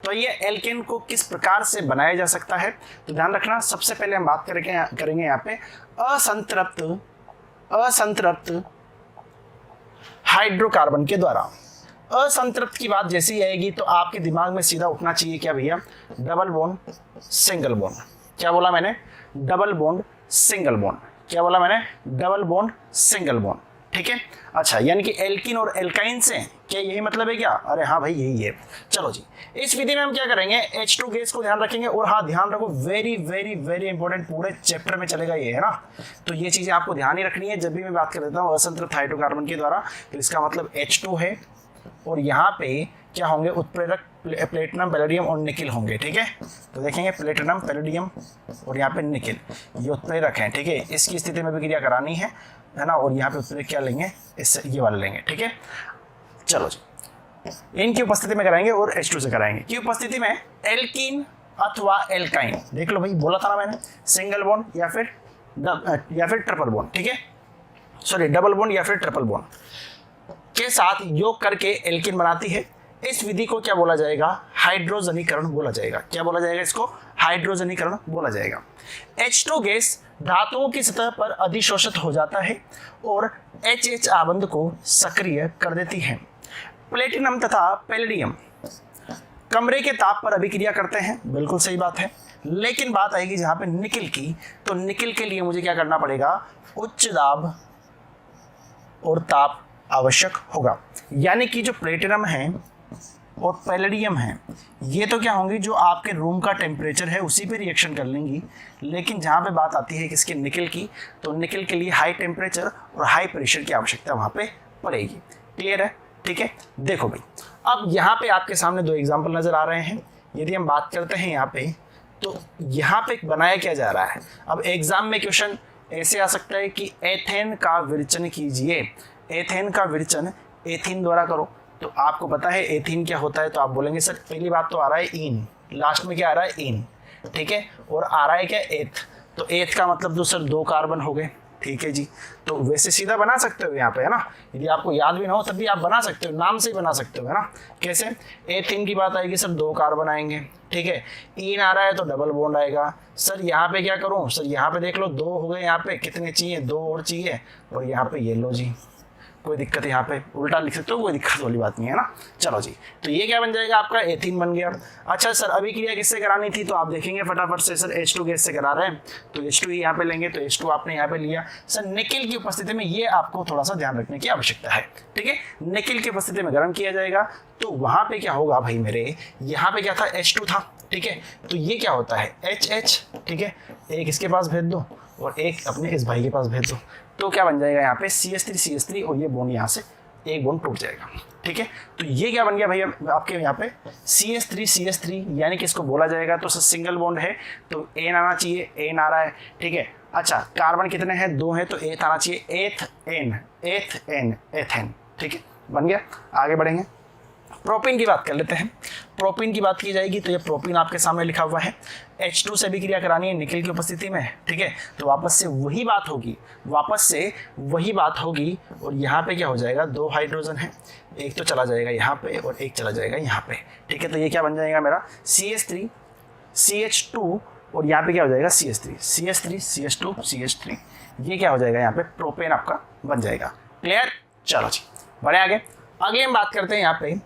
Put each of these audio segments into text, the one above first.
तो ये एल्केन को किस प्रकार से बनाया जा सकता है, तो ध्यान रखना सबसे पहले हम बात करेंगे यहाँ पे असंतृप्त हाइड्रोकार्बन के द्वारा। असंतृप्त की बात जैसे ही आएगी तो आपके दिमाग में सीधा उठना चाहिए क्या भैया, डबल बॉन्ड सिंगल बॉन्ड। क्या बोला मैंने, डबल बॉन्ड सिंगल बॉन्ड। क्या बोला मैंने, डबल बॉन्ड सिंगल बॉन्ड। ठीक है, अच्छा यानी कि एल्किन और एल्काइन से क्या यही मतलब है क्या, अरे हाँ भाई यही है। चलो जी, इस विधि में हम क्या करेंगे, H2 गैस को ध्यान रखेंगे। और हाँ ध्यान रखो, वेरी वेरी वेरी इंपॉर्टेंट, पूरे चैप्टर में चलेगा ये, है ना। तो ये चीजें आपको ध्यान ही रखनी है जब भी मैं बात कर देता हूँ असंतृप्त हाइड्रोकार्बन के द्वारा। तो इसका मतलब H2 है और यहाँ पे क्या होंगे, उत्प्रेरक प्लेटिनम पैलेडियम और निकिल होंगे। ठीक है, तो देखेंगे प्लेटिनम पैलेडियम और यहाँ पे निकिल, ये उत्प्रेरक हैं। ठीक है, इसकी स्थिति में भी क्रिया करानी है ना। और यहाँ पे उत्प्रेरक क्या लेंगे, इससे ये वाले लेंगे। ठीक है, चलो जी, इनकी उपस्थिति में कराएंगे और H2 से कराएंगे। की उपस्थिति में एल्कीन अथवा एल्काइन, देख लो भाई, बोला था ना मैंने, सिंगल बॉन्ड या फिर ट्रिपल बॉन्ड। ठीक है, सॉरी डबल बॉन्ड या फिर ट्रिपल बॉन्ड के साथ योग करके एल्कीन बनाती है। इस विधि को क्या बोला जाएगा, हाइड्रोजनीकरण बोला जाएगा। क्या बोला जाएगा इसको, हाइड्रोजनीकरण बोला जाएगा। H2 गैस धातुओं की सतह पर अधिशोषित हो जाता है और HH आबंध को सक्रिय कर देती है। प्लेटिनम तथा पैलेडियम कमरे के ताप पर अभिक्रिया करते हैं, बिल्कुल सही बात है। लेकिन बात आएगी जहां पे निकिल की, तो निकिल के लिए मुझे क्या करना पड़ेगा, उच्च दाब और ताप आवश्यक होगा। यानी कि जो प्लेटिनम है और पैलेडियम है, ये तो क्या होंगी, जो आपके रूम का टेम्परेचर है उसी पे रिएक्शन कर लेंगी। लेकिन जहाँ पे बात आती है किसके, निकिल की, तो निकिल के लिए हाई टेम्परेचर और हाई प्रेशर की आवश्यकता वहाँ पे पड़ेगी। क्लियर है, ठीक है। देखो भाई, अब यहाँ पे आपके सामने दो एग्जाम्पल नजर आ रहे हैं। यदि हम बात करते हैं यहाँ पे, तो यहाँ पे बनाया क्या जा रहा है। अब एग्जाम में क्वेश्चन ऐसे आ सकता है कि एथेन का विरचन कीजिए। एथेन का विरचन एथीन द्वारा करो। तो आपको पता है एथीन क्या होता है, तो आप बोलेंगे सर पहली बात तो आ रहा है इन, लास्ट में क्या आ रहा है इन, ठीक है, और आ रहा है क्या एथ। तो एथ का मतलब तो सर 2 कार्बन हो गए, ठीक है जी। तो वैसे सीधा बना सकते हो यहाँ पे, है ना। यदि आपको याद भी ना हो तब भी आप बना सकते हो, नाम से ही बना सकते हो, है ना। कैसे, एथीन की बात आएगी सर 2 कार्बन आएंगे, ठीक है। इन आ रहा है तो डबल बॉन्ड आएगा। सर यहाँ पे क्या करूँ, सर यहाँ पे देख लो 2 हो गए, यहाँ पे कितने चाहिए, 2 और चाहिए, और यहाँ पे ये लो जी, कोई दिक्कत है, यहाँ पे उल्टा लिख सकते हो, कोई दिक्कत वाली बात नहीं है ना। चलो जी, तो ये क्या बन जाएगा आपका, एथीन बन गया। अच्छा सर अभी क्रिया किससे करानी थी, तो आप देखेंगे फटाफट से, सर H2 गैस से करा रहे हैं, तो H2 ही यहाँ पे लेंगे, तो H2 आपने यहाँ पे लिया। सर निकिल की उपस्थिति में ये आपको थोड़ा सा ध्यान रखने की आवश्यकता है, ठीक है। निकिल की उपस्थिति में गर्म किया जाएगा, तो वहां पे क्या होगा भाई मेरे, यहाँ पे क्या था, H2 था, ठीक है। तो ये क्या होता है HH, ठीक है, एक इसके पास भेज दो और एक अपने इस भाई के पास भेज दो, तो क्या बन जाएगा यहाँ पे CH3 और ये बॉन्ड यहाँ से एक बॉन्ड टूट जाएगा, ठीक है। तो ये क्या बन गया भैया आपके यहाँ पे CH3 यानी कि इसको बोला जाएगा, तो सर सिंगल बॉन्ड है तो एन आना चाहिए, एन आ रहा है, ठीक है। अच्छा कार्बन कितने हैं, 2 हैं, तो एथ आना चाहिए, एथेन, ठीक है, बन गया। आगे बढ़ेंगे, प्रोपीन की बात कर लेते हैं। प्रोपीन की बात की जाएगी तो ये प्रोपीन आपके सामने लिखा हुआ है। H2 से भी क्रिया करानी है निकिल की उपस्थिति में, ठीक है। तो वापस से वही बात होगी, और यहाँ पे क्या हो जाएगा, 2 हाइड्रोजन है, एक तो चला जाएगा यहाँ पे और एक चला जाएगा यहाँ पे, ठीक है। तो ये क्या बन जाएगा मेरा CH3 CH2 और यहाँ पे क्या हो जाएगा CH3 CH2 CH3, ये क्या हो जाएगा यहाँ पे प्रोपेन आपका बन जाएगा। क्लियर, चलो जी बढ़े आगे। अगले हम बात करते हैं यहाँ पे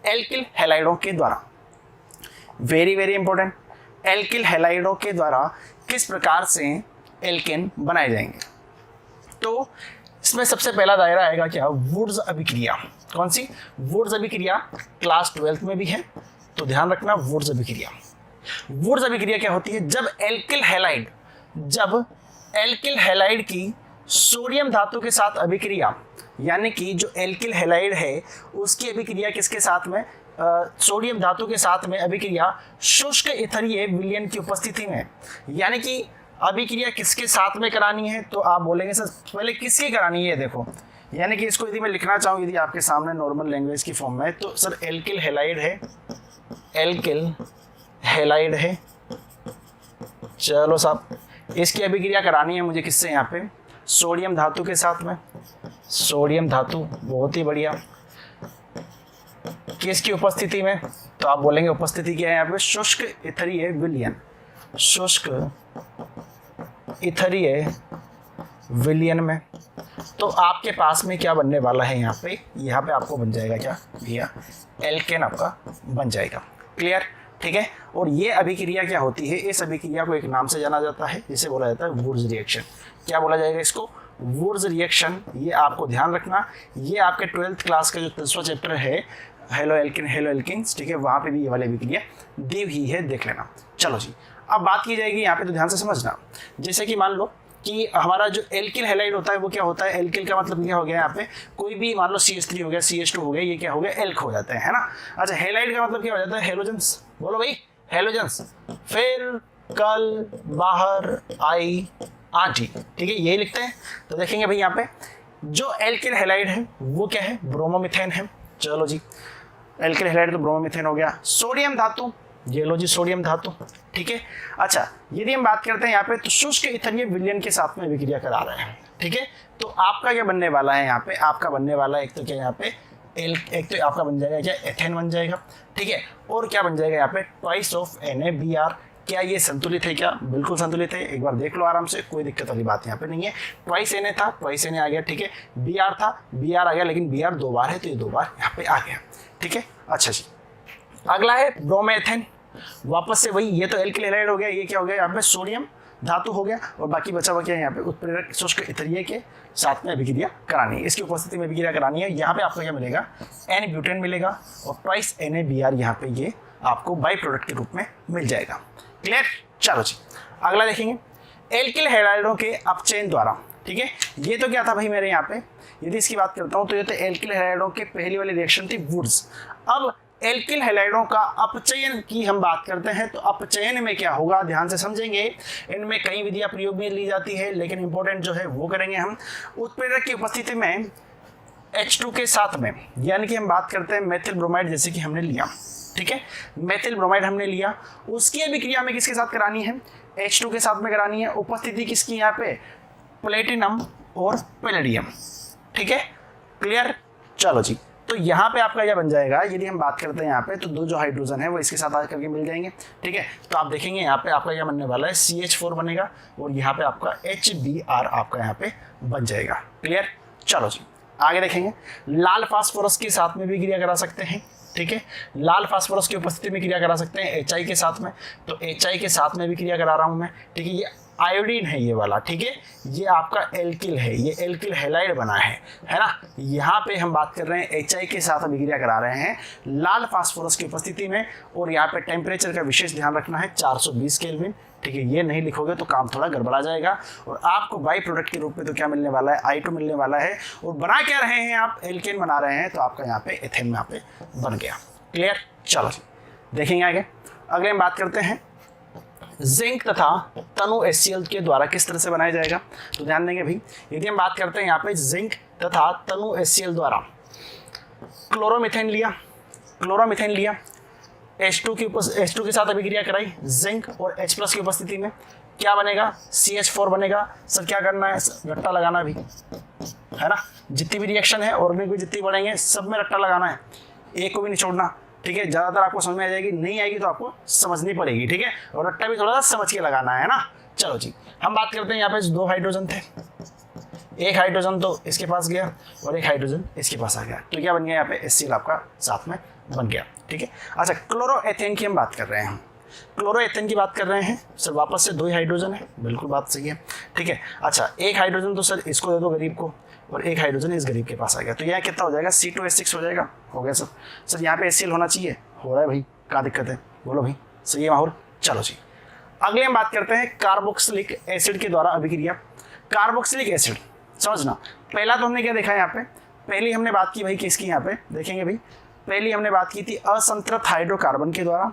एल्किल हैलाइडों के द्वारा, वेरी वेरी इंपॉर्टेंट, एल्किल हैलाइडों के द्वारा किस प्रकार से एल्केन बनाए जाएंगे। तो इसमें सबसे पहला दायरा आएगा क्या, वुड्स अभिक्रिया। कौन सी, वुड्स अभिक्रिया, क्लास 12th में भी है, तो ध्यान रखना वुड्स अभिक्रिया। वुड्स अभिक्रिया क्या होती है, जब एल्किल हैलाइड की सोडियम धातु के साथ अभिक्रिया, यानी कि जो एल्किल हैलाइड है उसकी अभिक्रिया किसके साथ में, सोडियम धातु के साथ में अभिक्रिया शुष्क इथरीय विलयन की उपस्थिति में। यानी कि अभिक्रिया किसके साथ में करानी है, तो आप बोलेंगे सर पहले किसकी करानी है, देखो यानी कि इसको यदि मैं लिखना चाहूँ यदि आपके सामने नॉर्मल लैंग्वेज की फॉर्म में, तो सर एल्किल हैलाइड है, चलो साहब इसकी अभिक्रिया करानी है मुझे किससे, यहाँ पे सोडियम धातु के साथ में, सोडियम धातु बहुत ही बढ़िया, किसकी उपस्थिति में, तो आप बोलेंगे उपस्थिति क्या है यहाँ पे, शुष्क इथरीय विलयन, शुष्क इथरीय विलयन में। तो आपके पास में क्या बनने वाला है यहाँ पे आपको बन जाएगा क्या भैया, एल्केन आपका बन जाएगा। क्लियर, ठीक है। और ये अभिक्रिया क्या होती है, इस अभिक्रिया को एक नाम से जाना जाता है जिसे बोला जाता है वुर्ज रिएक्शन। क्या बोला जाएगा इसको, वुर्ज रिएक्शन। ये आपको ध्यान रखना, ये आपके 12th क्लास का जो 3वां चैप्टर है हेलो एल्किन हेलो एल्किन्स, ठीक है, वहाँ पे भी ये वाली अभिक्रिया दी हुई है, देख लेना। चलो जी, अब बात की जाएगी यहाँ पे, तो ध्यान से समझना। जैसे कि मान लो कि हमारा जो एल्किल हैलाइड होता है वो क्या होता है, एल्किल का मतलब क्या हो गया यहाँ पे, कोई भी मान लो CH3 हो गया, CH2 हो गया, ये क्या हो गया, एल्क हो जाता है ना। अच्छा, हैलाइड का मतलब क्या हो जाता है, हेलोजेंस। बोलो भाई, हेलोजेंस। फिर कल बाहर आई आटी, ठीक है, यही लिखते हैं। तो देखेंगे भाई यहाँ पे जो एल्किल हैलाइड है वो क्या है, ब्रोमोमिथेन है। चलो जी, एल्किल हैलाइड तो ब्रोमोमिथेन हो गया। सोडियम धातु, ये लो जी सोडियम धातु, ठीक है। अच्छा, यदि हम बात करते हैं यहाँ पे तो शुष्क इथरीय विलयन के साथ में अभिक्रिया करा रहे हैं, ठीक है। तो आपका क्या बनने वाला है यहाँ पे, आपका बनने वाला है एक तो क्या यहाँ पे एक तो आपका बन जाएगा क्या, एथेन बन जाएगा, ठीक है। और क्या बन जाएगा यहाँ पे, ट्वाइस ऑफ NaBr। क्या ये संतुलित है क्या, बिल्कुल संतुलित है, एक बार देख लो आराम से, कोई दिक्कत वाली बात यहाँ पे नहीं है। ट्वाइस Na था, ट्वाइस Na आ गया, ठीक है। Br था, Br आ गया, लेकिन Br 2 बार है तो ये 2 बार यहाँ पे आ गया, ठीक है। अच्छा जी, अगला है ब्रोमेथेन। वापस से वही, ये तो एल्किल हैलाइड हो गया, ये क्या हो गया यहाँ पे, सोडियम धातु हो गया, और बाकी बचा हुआ क्या है यहाँ पे, उत्प्रेरक शुष्क इथरीय के साथ में अभिक्रिया करानी है, इसकी उपस्थिति में अभिक्रिया करानी है। यहाँ पे आपको क्या मिलेगा, N-ब्यूटेन मिलेगा, और ट्वाइस NaBr यहाँ पे ये आपको बाई प्रोडक्ट के रूप में मिल जाएगा। क्लियर, चलो जी, अगला देखेंगे एल्किल हैलाइडों के अपचयन द्वारा, ठीक है। ये तो क्या था भाई मेरे यहाँ पे, यदि इसकी बात करता हूँ तो ये तो एल्किल हैलाइडों के पहली वाली रिएक्शन थी वुड्स। अब एल्किल हैलाइडों का अपचयन की हम बात करते हैं, तो अपचयन में क्या होगा, ध्यान से समझेंगे। इनमें कई विधियां प्रयोग में ली जाती है, लेकिन इंपॉर्टेंट जो है वो करेंगे हम। उत्प्रेरक की उपस्थिति में H2 के साथ में, यानी कि हम बात करते हैं मेथिल ब्रोमाइड, जैसे कि हमने लिया, ठीक है, मेथिल ब्रोमाइड हमने लिया, उसकी अभिक्रिया में किसके साथ करानी है, H2 के साथ में करानी है। उपस्थिति किसकी यहाँ पे, प्लेटिनम और पैलेडियम, ठीक है। क्लियर, चलो जी, तो यहाँ पे आपका यह बन जाएगा, यदि हम बात करते हैं यहाँ पे तो 2 जो हाइड्रोजन है वो इसके साथ आकर के मिल जाएंगे, ठीक है। तो आप देखेंगे यहाँ पे आपका क्या बनने वाला है, CH4 बनेगा, और यहाँ पे आपका HBr आपका यहाँ पे बन जाएगा। क्लियर, चलो जी, आगे देखेंगे लाल फास्फोरस के साथ में भी क्रिया करा सकते हैं, ठीक है। लाल फास्फोरस की उपस्थिति में क्रिया करा सकते हैं HI के साथ में, तो HI के साथ में भी क्रिया करा रहा हूँ मैं, ठीक है। ये आयोडीन है ये वाला, ठीक है, ये आपका एल्किल है, ये एल्किल हैलाइड बना है ना। यहाँ पे हम बात कर रहे हैं HI के साथ अभिक्रिया करा रहे हैं लाल फास्फोरस की उपस्थिति में, और यहाँ पे टेम्परेचर का विशेष ध्यान रखना है, 420 केल्विन, ठीक है। ये नहीं लिखोगे तो काम थोड़ा गड़बड़ा जाएगा, और आपको बाई प्रोडक्ट के रूप में तो क्या मिलने वाला है, I2 मिलने वाला है। और बना क्या रहे हैं आप, एल्केन बना रहे हैं, तो आपका यहाँ पे एथेन यहाँ पे बन गया। क्लियर, चलो देखेंगे आगे। अगले हम बात करते हैं जिंक तथा तनु HCl के द्वारा किस तरह से बनाया जाएगा। तो ध्यान देंगे भाई, यदि हम बात करते हैं यहाँ पे जिंक तथा तनु HCl द्वारा, क्लोरोमीथेन लिया, H2 के साथ अभिक्रिया कराई जिंक और H+ की उपस्थिति में, क्या बनेगा, CH4 बनेगा। सर क्या करना है, रट्टा लगाना भी है ना, जितनी भी रिएक्शन है ऑर्गेनिक भी जितनी बढ़ेंगे सब में रट्टा लगाना है, एक को भी नहीं छोड़ना, ठीक है। ज़्यादातर आपको समझ में आ जाएगी, नहीं आएगी तो आपको समझनी पड़ेगी, ठीक है। और रट्टा भी थोड़ा सा समझ के लगाना है ना। चलो जी, हम बात करते हैं यहाँ पे 2 हाइड्रोजन थे, एक हाइड्रोजन तो इसके पास गया और एक हाइड्रोजन इसके पास आ गया, तो क्या बन गया यहाँ पे HCl आपका साथ में बन गया, ठीक है। अच्छा, क्लोरोएथेन की हम बात कर रहे हैं, क्लोरोएथेन की बात कर रहे हैं सर, वापस से 2 ही हाइड्रोजन है, बिल्कुल बात सही है, ठीक है। अच्छा, एक हाइड्रोजन तो सर इसको दे दो गरीब को, और एक हाइड्रोजन इस गरीब के पास आ गया, तो यहाँ कितना हो जाएगा, C2H6 हो जाएगा, हो गया सर। सर यहाँ पे HCl होना चाहिए, हो रहा है भाई, क्या दिक्कत है, बोलो भाई, सही है माहौल। चलो जी, अगले हम बात करते हैं कार्बोक्सिलिक एसिड के द्वारा अभिक्रिया। कार्बोक्सिलिक एसिड समझना, पहला तो हमने क्या देखा है यहाँ पे, पहली हमने बात की भाई किसकी, यहाँ पे देखेंगे भाई, पहली हमने बात की थी असंतृप्त हाइड्रोकार्बन के द्वारा,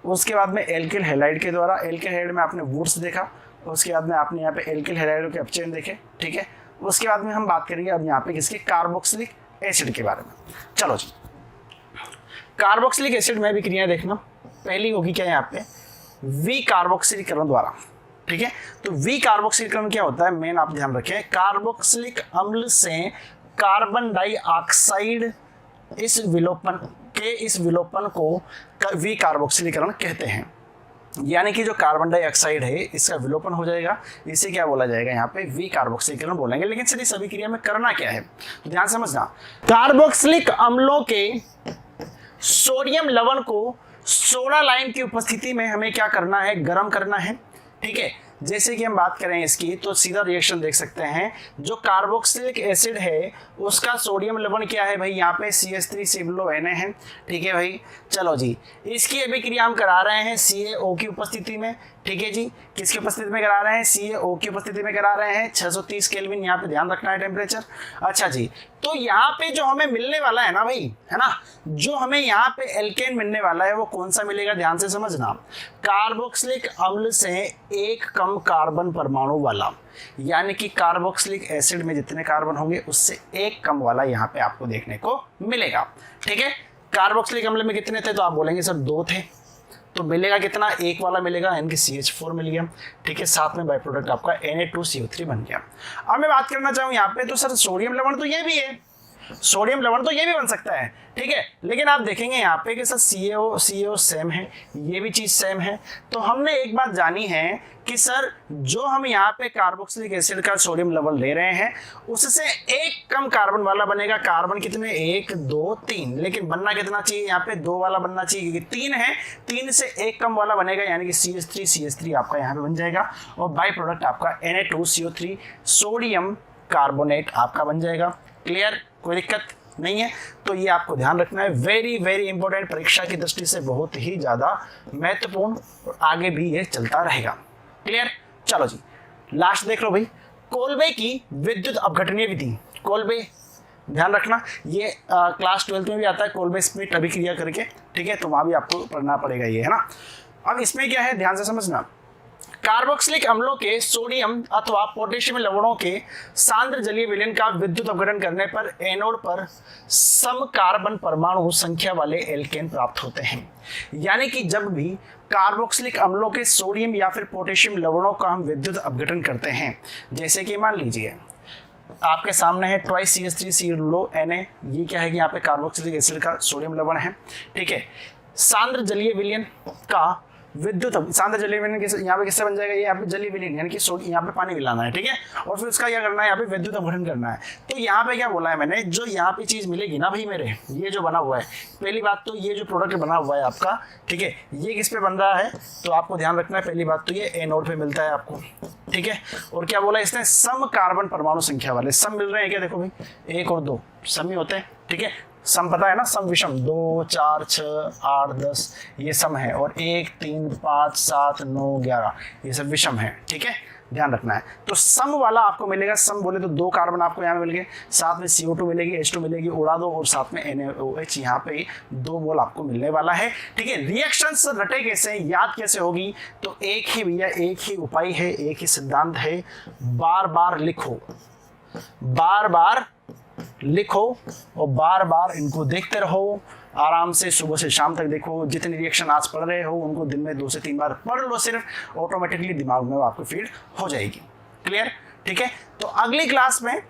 उसके बाद में एल्किल हैलाइड के द्वारा, एल्किल हैलाइड में आपने वुड्स देखा, उसके बाद में आपने यहाँ पे एल्किल हैलाइडों के अपचयन देखे, ठीक है। उसके बाद में हम बात करेंगे अब यहाँ पे किसके, कार्बोक्सिलिक एसिड के बारे में। चलो जी, कार्बोक्सिलिक एसिड में भी क्रिया देखना, पहली होगी क्या यहाँ पे, विकार्बोक्सिलीकरण द्वारा, ठीक है। तो विकार्बोक्सिलीकरण क्या होता है, मेन आप ध्यान रखें, कार्बोक्सिलिक अम्ल से कार्बन डाइऑक्साइड इस विलोपन के इस विलोपन को विकार्बोक्सिलीकरण कहते हैं। यानी कि जो कार्बन डाइऑक्साइड है इसका विलोपन हो जाएगा, इसे क्या बोला जाएगा यहाँ पे विकार्बोक्सिलीकरण बोलेंगे। लेकिन सर इस अभिक्रिया में करना क्या है, तो ध्यान समझना, कार्बोक्सिलिक अम्लों के सोडियम लवण को सोडा लाइम की उपस्थिति में हमें क्या करना है, गर्म करना है। ठीक है, जैसे कि हम बात करें इसकी तो सीधा रिएक्शन देख सकते हैं, जो कार्बोक्सिलिक एसिड है उसका सोडियम लवण क्या है भाई, यहाँ पे CH3CONA है। ठीक है भाई, चलो जी, इसकी अभिक्रिया हम करा रहे हैं CaO की उपस्थिति में। ठीक है जी, किसकी उपस्थिति में करा रहे हैं, CaO की उपस्थिति में करा रहे हैं। 630 केल्विन यहाँ पे ध्यान रखना है टेम्परेचर। अच्छा जी, तो यहाँ पे जो हमें मिलने वाला है ना भाई, है ना, जो हमें यहाँ पे एल्केन मिलने वाला है वो कौन सा मिलेगा, ध्यान से समझना, कार्बोक्सिलिक अम्ल से एक कम कार्बन परमाणु वाला। यानी कि कार्बोक्सिलिक एसिड में जितने कार्बन होंगे उससे एक कम वाला यहाँ पे आपको देखने को मिलेगा। ठीक है, कार्बोक्सिलिक अम्ल में कितने थे, तो आप बोलेंगे सर 2 थे, तो मिलेगा कितना, एक वाला मिलेगा, यानी कि CH4 मिल गया। ठीक है, साथ में बाई प्रोडक्ट आपका Na2CO3 बन गया। अब मैं बात करना चाहूँ यहाँ पे, तो सर सोडियम लवण तो ये भी है, सोडियम लवण तो ये भी बन सकता है। ठीक है, लेकिन आप देखेंगे यहाँ पे कि सर CaO सेम है, ये भी चीज सेम है। तो हमने एक बात जानी है कि सर जो हम यहाँ पे कार्बोक्सिलिक एसिड का सोडियम लवण ले रहे हैं उससे एक कम कार्बन वाला बनेगा। कार्बन कितने, 1 2 3, लेकिन बनना कितना चाहिए, यहाँ पे 2 वाला बनना चाहिए क्योंकि 3 है, 3 से एक कम वाला बनेगा, यानी कि CH3 आपका यहाँ पे बन जाएगा और बाई प्रोडक्ट आपका Na2CO3 सोडियम कार्बोनेट आपका बन जाएगा। क्लियर, कोई दिक्कत नहीं है। तो ये आपको ध्यान रखना है, वेरी वेरी इंपॉर्टेंट, परीक्षा की दृष्टि से बहुत ही ज्यादा महत्वपूर्ण और आगे भी ये चलता रहेगा। क्लियर, चलो जी लास्ट देख लो भाई, कोल्बे की विद्युत अपघटनीय विधि। कोल्बे ध्यान रखना, ये क्लास 12 में भी आता है, कोल्बे स्प्लिट अभिक्रिया करके। ठीक है, तो वहां भी आपको पढ़ना पड़ेगा ये, है ना। अब इसमें क्या है, ध्यान से समझना, कार्बोक्सिलिक अम्लों के सोडियम अथवा पोटेशियम लवणों के सांद्र जलीय विलयन का विद्युत अपघटन करने पर एनोड पर सम कार्बन परमाणु संख्या वाले एल्केन प्राप्त होते हैं। यानी कि जब भी कार्बोक्सिलिक अम्लों के सोडियम या फिर पोटेशियम लवणों का हम विद्युत अपघटन करते हैं, जैसे कि मान लीजिए आपके सामने है ट्वाइस CH3CONA, ये क्या है कि यहाँ पे कार्बोक्सिलिक एसिड का सोडियम लवण है। ठीक है, सांद्र जलीय विलयन का विद्युत सांद्र जलीय विलयन यहाँ पे किससे बन जाएगा, ये यहाँ पे जलीय विलयन यानी कि यहाँ पे पानी मिलाना है। ठीक है, और फिर उसका क्या करना है, यहाँ पे विद्युत अपघटन करना है। तो यहाँ पे क्या बोला है मैंने, जो यहाँ पे चीज मिलेगी ना भाई मेरे, ये जो बना हुआ है, पहली बात तो ये जो प्रोडक्ट बना हुआ है आपका, ठीक है, ये किस पे बन रहा है, तो आपको ध्यान रखना है, पहली बात तो ये एनोड पे मिलता है आपको। ठीक है, और क्या बोला इसने, सम कार्बन परमाणु संख्या वाले, सम मिल रहे हैं क्या, देखो भाई 1 और 2 सम ही होते हैं। ठीक है, सम पता है ना, सम विषम 2 4 6 8 10 ये सम है, और 1 3 5 7 9 11 ये सब विषम है। ठीक है, ध्यान रखना है। तो सम वाला आपको मिलेगा, सम बोले तो 2 कार्बन आपको यहाँ में मिल गए, साथ में CO2 मिलेगी, H2 मिलेगी, उड़ा दो, और साथ में NaOH यहाँ पे 2 मोल आपको मिलने वाला है। ठीक है, रिएक्शन रटे कैसे, याद कैसे होगी, तो एक ही भैया, एक ही उपाय है, एक ही सिद्धांत है, बार बार लिखो, बार बार लिखो और बार बार इनको देखते रहो, आराम से सुबह से शाम तक देखो। जितने रिएक्शन आज पढ़ रहे हो उनको दिन में 2 से 3 बार पढ़ लो, सिर्फ ऑटोमेटिकली दिमाग में आपको फीड हो जाएगी। क्लियर, ठीक है। तो अगली क्लास में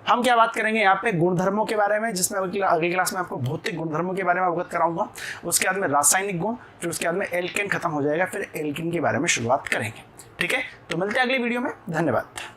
हम क्या बात करेंगे यहाँ पे गुणधर्मों के बारे में, जिसमें अगली क्लास में आपको भौतिक गुणधर्मों के बारे में अवगत कराऊंगा, उसके बाद में रासायनिक गुण, फिर उसके बाद में एल्केन खत्म हो जाएगा, फिर एल्किन के बारे में शुरुआत करेंगे। ठीक है, तो मिलते हैं अगली वीडियो में, धन्यवाद।